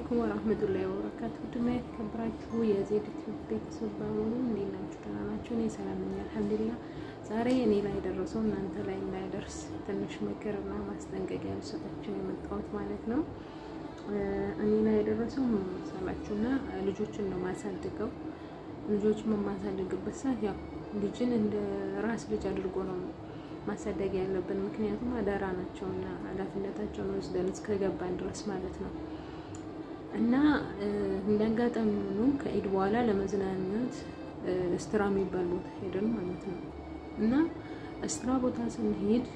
አለይኩም ወራህመቱላሂ ወበረካቱህ። ድና የተከበራችሁ የዜድ ቲዩብ ቤተሰብ በሙሉ እንዴት ናችሁ? ደህና ናችሁ? እኔ ሰላም ነኝ አልሐምዱሊላህ። ዛሬ እኔ ላይ ደረሰው እናንተ ላይ እንዳይደርስ ትንሽ ምክርና ማስጠንቀቂያ ልሰጣችሁ የመጣሁት ማለት ነው። እኔ ላይ የደረሰው መሰላችሁና ልጆችን ነው ማሳድገው። ልጆችን በማሳድግበት ሰዓት ያው ልጅን እንደ ራስ ልጅ አድርጎ ነው ማሳደግ ያለብን። ምክንያቱም አደራ ናቸውና ኃላፊነታቸውን ወስደን እስከገባን ድረስ ማለት ነው። እና እንዳጋጣሚ ሆኖ ከኢድ በኋላ ለመዝናናት እስትራ የሚባል ቦታ ሄደን ማለት ነው። እና እስትራ ቦታ ስንሄድ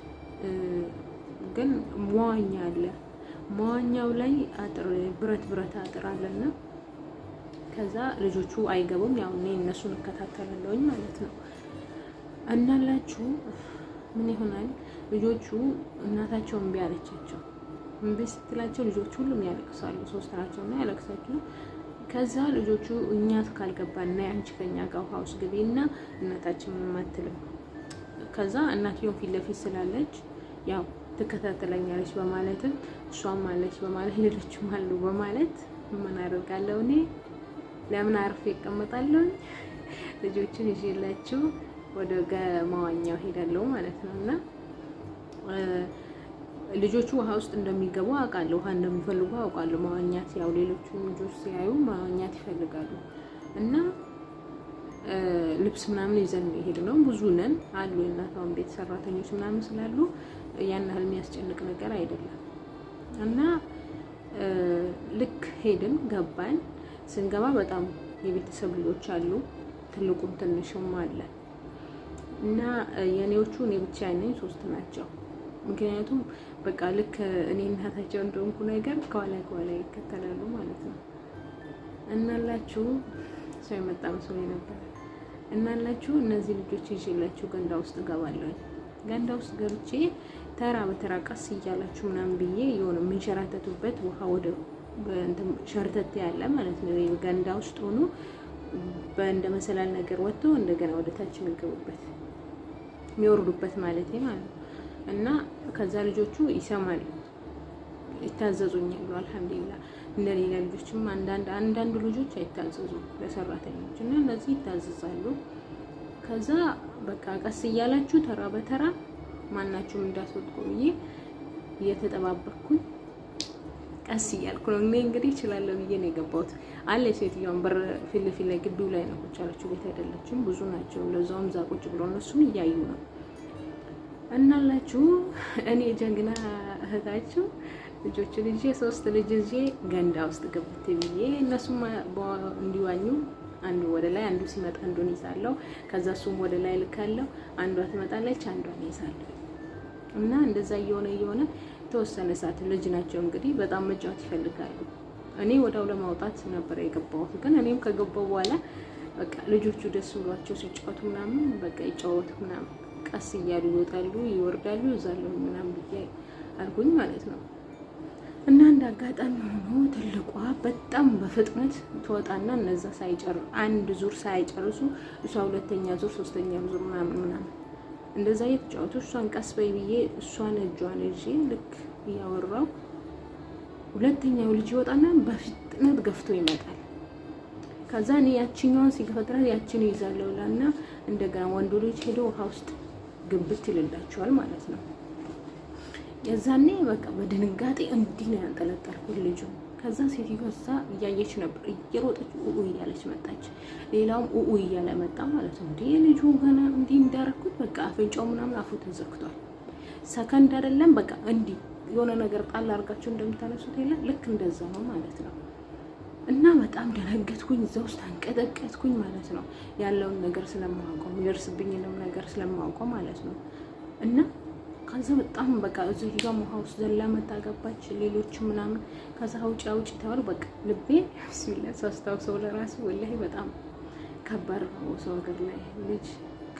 ግን መዋኛ አለ። መዋኛው ላይ አጥር ብረት አጥር አለና ከዛ ልጆቹ አይገቡም። ያው እኔ እነሱን እከታተላለሁኝ ማለት ነው። እናላችሁ ምን ይሆናል? ልጆቹ እናታቸውን እምቢ አለቻቸው። እምቢ ስትላቸው ልጆቹ ሁሉም ያለቅሳሉ። ሶስት ናቸው እና ያለቅሳቸው። ከዛ ልጆቹ እኛ ካልገባና አንቺ ከኛ ጋር ውሃ ውስጥ ግቢና እናታችን ምንም አትልም። ከዛ እናትየው ፊት ለፊት ስላለች ያው ትከታተለኛለች በማለትም እሷም አለች በማለት ሌሎችም አሉ በማለት ምን አደርጋለሁ እኔ ለምን አርፌ እቀመጣለሁ? ልጆቹን ይዤላችሁ ወደ መዋኛው ሄዳለሁ ማለት ነው። እና ልጆቹ ውሃ ውስጥ እንደሚገቡ አውቃለሁ፣ ውሃ እንደሚፈልጉ አውቃለሁ። መዋኛት ያው ሌሎቹ ልጆች ሲያዩ መዋኛት ይፈልጋሉ። እና ልብስ ምናምን ይዘን ሄድ ነው። ብዙ ነን አሉ የእናቷን ቤት ሰራተኞች ምናምን ስላሉ ያን ያህል የሚያስጨንቅ ነገር አይደለም። እና ልክ ሄድን ገባን። ስንገባ በጣም የቤተሰብ ልጆች አሉ፣ ትልቁም ትንሹም አለ። እና የኔዎቹ እኔ ብቻ ነኝ፣ ሶስት ናቸው። ምክንያቱም በቃ ልክ እኔ እናታቸው እንደሆንኩ ነገር ከኋላ ይከተላሉ ማለት ነው። እናላችሁ ሰው የመጣ መስሎኝ ነበር። እናላችሁ እነዚህ ልጆች ይዤላችሁ ገንዳ ውስጥ እገባለሁ። ገንዳ ውስጥ ገብቼ ተራ በተራ ቀስ እያላችሁ ምናምን ብዬ የሆነ የምንሸራተቱበት ውሃ ወደ ሸርተት ያለ ማለት ነው። ገንዳ ውስጥ ሆኖ በእንደ መሰላል ነገር ወጥቶ እንደገና ወደ ታች የሚገቡበት የሚወርዱበት ማለት ነው። እና ከዛ ልጆቹ ይሰማሉ፣ ይታዘዙኛል። አልሐምዱሊላህ እንደሌላ ልጆችም አንዳንድ ልጆች አይታዘዙም ለሰራተኞች እና እነዚህ ይታዘዛሉ። ከዛ በቃ ቀስ እያላችሁ ተራ በተራ ማናችሁም እንዳትወድቁ ብዬ እየተጠባበቅኩኝ ቀስ እያልኩ ነው። እኔ እንግዲህ እችላለሁ ብዬ ነው የገባሁት። አለ ሴትዮዋን በር ፊት ለፊት ላይ ግቢው ላይ ነው ቁጭ ያለችው። ቤት አይደለችም፣ ብዙ ናቸው። ለዛውም እዛ ቁጭ ብሎ እነሱም እያዩ ነው። እናላችሁ እኔ ጀግና እህታችሁ ልጆችን ይዤ 3 ልጅ ይዤ ገንዳ ውስጥ ገብቼ ብዬ እነሱም እንዲዋኙ አንዱ ወደ ላይ አንዱ ሲመጣ አንዱን ይዛለሁ። ከዛ እሱም ወደ ላይ ልካለሁ። አንዷ ትመጣለች፣ አንዷን ይዛለሁ። እና እንደዛ እየሆነ ተወሰነ ሰዓት ልጅ ናቸው እንግዲህ በጣም መጫወት ይፈልጋሉ። እኔ ወዳው ለማውጣት ነበር የገባሁት። ግን እኔም ከገባሁ በኋላ በቃ ልጆቹ ደስ ብሏቸው ሲጫወቱ ምናምን በቃ ይጫወቱ ምናምን ቀስ እያሉ ይወጣሉ፣ ይወርዳሉ፣ ይዛሉ ምናምን ብዬ አልኩኝ ማለት ነው። እና እንደ አጋጣሚ ሆኖ ትልቋ በጣም በፍጥነት ትወጣና እነዛ አንድ ዙር ሳይጨርሱ እሷ ሁለተኛ ዙር ሶስተኛ ዙር ምናምን እንደዛ እየተጫወቱ እሷን ቀስ በይ ብዬ እሷን እጇን ይዤ ልክ እያወራው ሁለተኛው ልጅ ይወጣና በፍጥነት ገፍቶ ይመጣል። ከዛ እኔ ያቺኛዋን ሲገፈትራት ያቺን ይዛለውላና እንደገና ወንዱ ልጅ ሄዶ ውሃ ውስጥ ግብት ይልላቸዋል ማለት ነው። የዛኔ በቃ በድንጋጤ እንዲህ ነው ያንጠለጠልኩት ልጁ። ከዛ ሴትዮዋ እዛ እያየች ነበር፣ እየሮጠች እያለች መጣች። ሌላውም እያለ መጣ ማለት ነው። እንዴ ልጁ ገና እንዲህ እንዳረኩት በቃ አፍንጫው ምናምን አፉ ተዘግቷል። ሰከንድ አይደለም በቃ እንዲህ የሆነ ነገር ጣል አድርጋችሁ እንደምታነሱት የለ ልክ እንደዛ ነው ማለት ነው። እና በጣም ደነገጥኩኝ፣ እዛ ውስጥ አንቀጠቀጥኩኝ ማለት ነው። ያለውን ነገር ስለማውቀው የሚደርስብኝንም ነገር ስለማውቀው ማለት ነው። እና ከዛ በጣም በቃ እዚህ ጋር ውሃ ውስጥ ዘላ መታ ገባች። ሌሎች ምናምን ከዛ አውጪ ተባሉ። በቃ ልቤ ቢስሚላህ ሳስታውሰው ለራሱ ወላሂ በጣም ከባድ ነው። ሰው ሀገር ላይ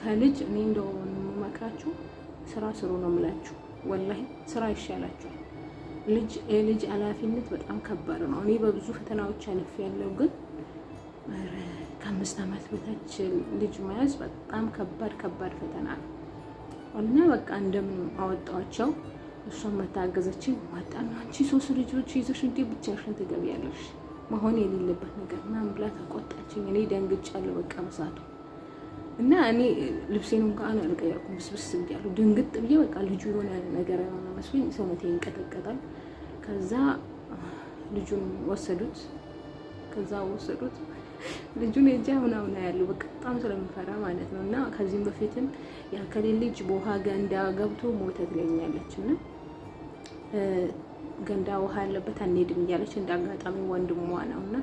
ከልጅ እኔ እንደው የምመክራችሁ ስራ ስሩ ነው የምላችሁ። ወላሂ ስራ ይሻላችኋል። የልጅ ኃላፊነት በጣም ከባድ ነው። እኔ በብዙ ፈተናዎች አልፌያለሁ። ግን ከ5 ዓመት በታች ልጅ መያዝ በጣም ከባድ ፈተና ነው። እና በቃ እንደምን አወጣቸው። እሷን መታገዘችኝ። ማጣና አንቺ 3 ልጆች ይዘሽ እንዴ ብቻሽን ትገቢያለሽ? መሆን የሌለበት ነገር ምናምን ብላ ተቆጣችኝ። እኔ ደንግጫለሁ በቃ በሳቱ እና እኔ ልብሴን እንኳን አልቀየርኩም። ብስብስ ብያለሁ። ድንግጥ ብዬ በቃ ልጁ የሆነ ነገር የሆነ መስሎኝ ሰውነቴ ይንቀጠቀጣል። ከዛ ልጁን ወሰዱት። ልጁን እጃ ምናምን ያለው በቃ በጣም ስለምፈራ ማለት ነው። እና ከዚህም በፊትም ያከሌ ልጅ በውሃ ገንዳ ገብቶ ሞተ ትለኛለች እና ገንዳ ውሃ ያለበት አንሄድም እያለች እንዳጋጣሚ ወንድሟ ነው እና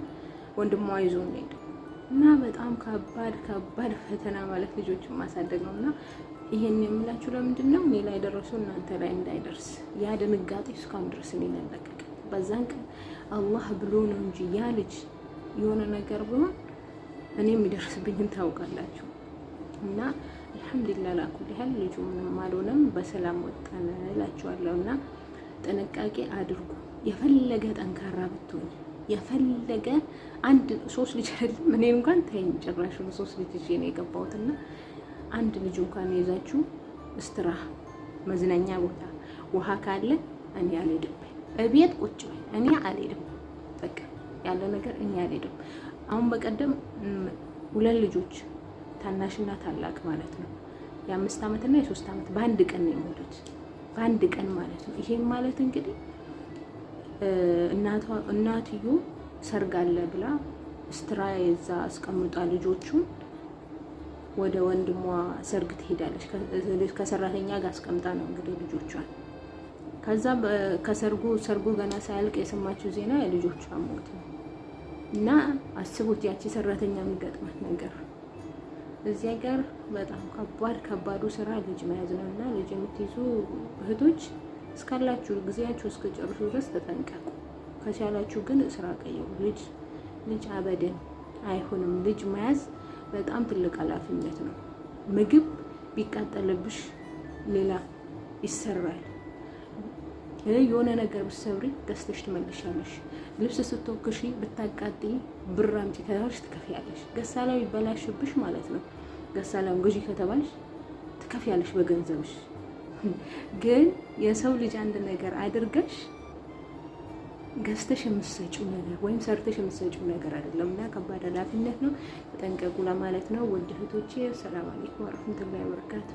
ወንድሟ ይዞ ሄደ እና በጣም ከባድ ፈተና ማለት ልጆችን ማሳደግ ነው። እና ይሄን የምላችሁ ለምንድን ነው? እኔ ላይ ደረሱ እናንተ ላይ እንዳይደርስ። ያ ድንጋጤ እስካሁን ድረስ እኔ ያለቀቀ በዛን ቀን አላህ ብሎ ነው እንጂ ያ ልጅ የሆነ ነገር ቢሆን እኔ የሚደርስብኝን ታውቃላችሁ። እና አልሐምዱሊላህ ላኩል ያህል ልጁ ምንም አልሆነም፣ በሰላም ወጣን እላችኋለሁ። እና ጥንቃቄ አድርጉ። የፈለገ ጠንካራ ብትሆን የፈለገ 3 ልጅ አይደለም እኔ እንኳን ተይኝ ጭራሽ 3 ልጅ ይዤ ነው የገባሁትና 1 ልጅ እንኳን ይዛችሁ እስትራ መዝናኛ ቦታ ውሃ ካለ እኔ አልሄድም። እቤት ቁጭ በይ እኔ አልሄድም። በቃ ያለ ነገር እኔ አልሄድም። አሁን በቀደም 2 ልጆች ታናሽና ታላቅ ማለት ነው የ5 ዓመትና የ3 ዓመት በአንድ ቀን ነው የሞቱት። በአንድ ቀን ማለት ነው። ይሄም ማለት እንግዲህ እናትዮ ሰርግ አለ ብላ ስትራ ይዛ አስቀምጣ ልጆቹን ወደ ወንድሟ ሰርግ ትሄዳለች። ከሰራተኛ ጋር አስቀምጣ ነው እንግዲህ ልጆቿን። ከዛ ሰርጉ ገና ሳያልቅ የሰማችው ዜና የልጆቿ ሞት ነው። እና አስቡት ያቺ ሰራተኛ የሚገጥማት ነገር። እዚህ ጋር በጣም ከባዱ ስራ ልጅ መያዝ ነው። እና ልጅ የምትይዙ እህቶች እስካላችሁ ጊዜያችሁ እስከጨርሱ ድረስ ተጠንቀቁ። ከቻላችሁ ግን ስራ ቀይሩ። ልጅ አበደን አይሆንም። ልጅ መያዝ በጣም ትልቅ ኃላፊነት ነው። ምግብ ቢቃጠልብሽ ሌላ ይሰራል። የሆነ ነገር ብትሰብሪ ገዝተሽ ትመልሻለሽ። ልብስ ስትወክሺ ብታቃጢ ብር አምጪ ከተባልሽ ትከፍያለሽ። ገሳላው ይበላሽብሽ ማለት ነው። ገሳላው ግዢ ከተባልሽ ትከፍያለሽ በገንዘብሽ። ግን የሰው ልጅ አንድ ነገር አድርገሽ ገዝተሽ የምትሰጪው ነገር ወይም ሰርተሽ የምትሰጪው ነገር አይደለም እና ከባድ ኃላፊነት ነው። ተጠንቀቁ ለማለት ነው። ውድ እህቶቼ ሰላም አለይኩም ወራህመቱላሂ ወበረካቱ።